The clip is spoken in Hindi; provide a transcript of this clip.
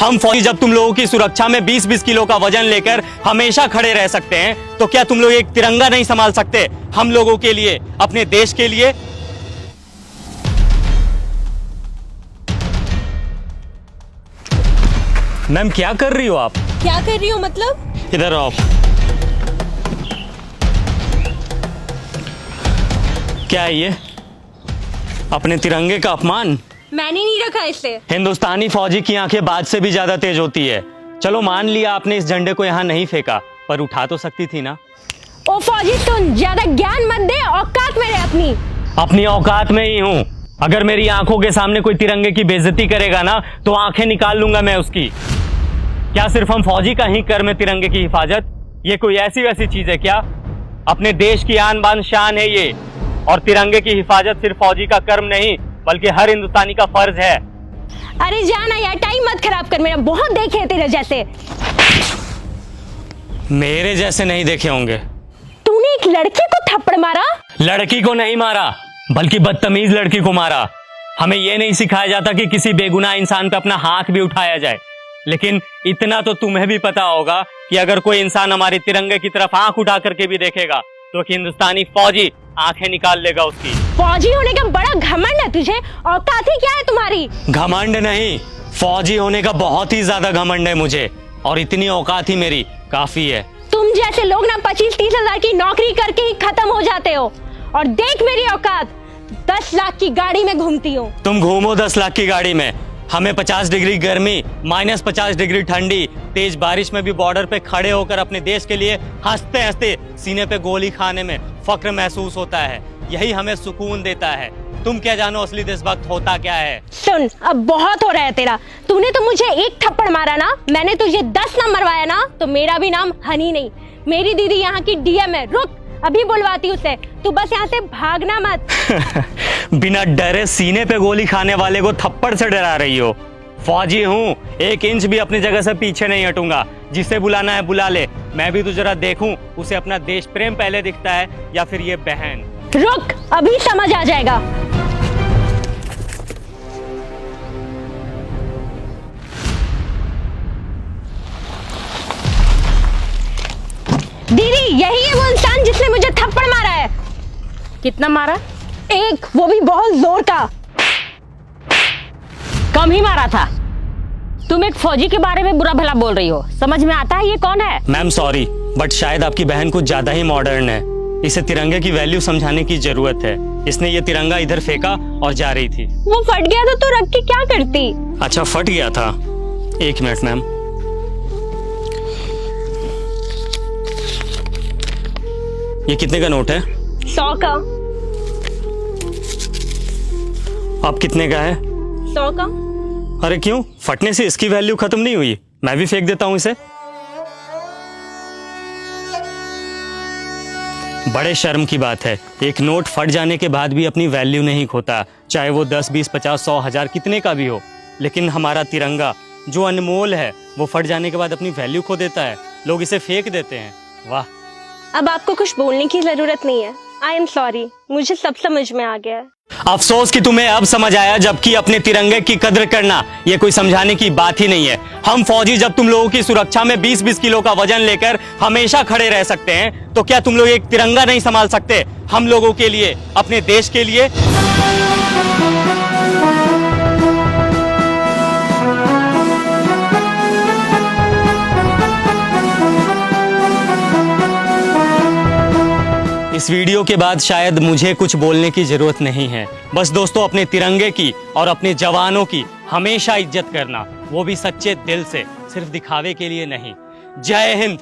हम फौजी जब तुम लोगों की सुरक्षा में 20-20 किलो का वजन लेकर हमेशा खड़े रह सकते हैं, तो क्या तुम लोग एक तिरंगा नहीं संभाल सकते हम लोगों के लिए, अपने देश के लिए? मैम क्या कर रही हो आप? क्या कर रही हो मतलब? इधर आओ। क्या है ये? अपने तिरंगे का अपमान। मैंने नहीं रखा इसे। हिंदुस्तानी फौजी की आंखें बाज से भी ज्यादा तेज होती है। चलो मान लिया आपने इस झंडे को यहाँ नहीं फेंका, पर उठा तो सकती थी ना। ओ फौजी तुम ज्यादा ज्ञान मत दे, औकात में रह अपनी। अपनी औकात में ही हूँ। अगर मेरी आंखों के सामने कोई तिरंगे की बेइज्जती करेगा ना, तो आंखें निकाल लूंगा मैं उसकी। क्या सिर्फ हम फौजी का ही कर्म है तिरंगे की हिफाजत? ये कोई ऐसी वैसी चीज है क्या? अपने देश की आन बान शान है ये, और तिरंगे की हिफाजत सिर्फ फौजी का कर्म नहीं बल्कि हर हिंदुस्तानी का फर्ज है। अरे जाना यार, टाइम मत खराब कर मेरा, बहुत देखे हैं तेरे जैसे। मेरे जैसे नहीं देखे होंगे। तूने एक लड़के को थप्पड़ मारा? लड़की को नहीं मारा, बल्कि बदतमीज लड़की को मारा। हमें यह नहीं सिखाया जाता कि किसी बेगुनाह इंसान पे अपना हाथ भी उठाया जाए, लेकिन इतना तो तुम्हें भी पता होगा कि अगर कोई इंसान हमारे तिरंगे की तरफ आंख उठा करके भी देखेगा, तो हिंदुस्तानी फौजी आंखें निकाल लेगा उसकी। फौजी होने का बड़ा घमंड है तुझे, औकात ही क्या है तुम्हारी? घमंड नहीं, फौजी होने का बहुत ही ज्यादा घमंड है मुझे, और इतनी औकात ही मेरी काफी है। तुम जैसे लोग ना 25-30 हजार की नौकरी करके ही खत्म हो जाते हो, और देख मेरी औकात, 10 लाख की गाड़ी में घूमती हूँ। तुम घूमो 10 लाख की गाड़ी में, हमें 50 डिग्री गर्मी, -50 डिग्री ठंडी, तेज बारिश में भी बॉर्डर पे खड़े होकर अपने देश के लिए हंसते हंसते सीने पे गोली खाने में फक्र महसूस होता है। यही हमें सुकून देता है। तुम क्या जानो असली देशभक्त होता क्या है? सुन, अब बहुत हो रहा है तेरा। तूने तो मुझे एक थप्पड़ मारा ना, मैंने तुझे 10 ना मरवाया ना, तो मेरा भी नाम हनी नहीं। मेरी दीदी यहाँ की डीएम है। रुक, अभी बुलवाती उसे। तू बस यहाँ से भागना मत। बिना डरे सीने पे गोली खाने वाले को थप्पड़ से डरा रही हो? फौजी हूँ, 1 इंच भी अपनी जगह से पीछे नहीं हटूंगा। जिसे बुलाना है बुला ले। मैं भी तो जरा देखूं उसे अपना देश प्रेम पहले दिखता है या फिर ये बहन। रुक, अभी समझ आ जाएगा। दीदी, यही है वो इंसान जिसने मुझे थप्पड़ मारा है। कितना मारा? एक, वो भी बहुत जोर का। कम ही मारा था। तुम एक फौजी के बारे में बुरा भला बोल रही हो, समझ में आता है ये कौन है? मैम सॉरी, बट शायद आपकी बहन कुछ ज्यादा ही मॉडर्न है। इसे तिरंगे की वैल्यू समझाने की जरूरत है। इसने ये तिरंगा इधर फेंका और जा रही थी। वो फट गया तो तू रख के क्या करती? अच्छा, फट गया था। 1 मिनट मैम। ये कितने का नोट है? 100 का। अब कितने का है? 100 का। अरे क्यों, फटने से इसकी वैल्यू खत्म नहीं हुई? मैं भी फेंक देता हूं इसे। बड़े शर्म की बात है, एक नोट फट जाने के बाद भी अपनी वैल्यू नहीं खोता, चाहे वो 10, 20, 50, 100, 1000 कितने का भी हो। लेकिन हमारा तिरंगा जो अनमोल है, वो फट जाने के बाद अपनी वैल्यू खो देता है। लोग इसे फेंक देते हैं। वाह। अब आपको कुछ बोलने की जरूरत नहीं है। आई एम सॉरी, मुझे सब समझ में आ गया है। अफसोस कि तुम्हें अब समझ आया, जबकि अपने तिरंगे की कद्र करना ये कोई समझाने की बात ही नहीं है। हम फौजी जब तुम लोगों की सुरक्षा में 20-20 किलो का वजन लेकर हमेशा खड़े रह सकते हैं, तो क्या तुम लोग एक तिरंगा नहीं संभाल सकते हम लोगों के लिए, अपने देश के लिए? इस वीडियो के बाद शायद मुझे कुछ बोलने की जरूरत नहीं है। बस दोस्तों, अपने तिरंगे की और अपने जवानों की हमेशा इज्जत करना, वो भी सच्चे दिल से, सिर्फ दिखावे के लिए नहीं। जय हिंद।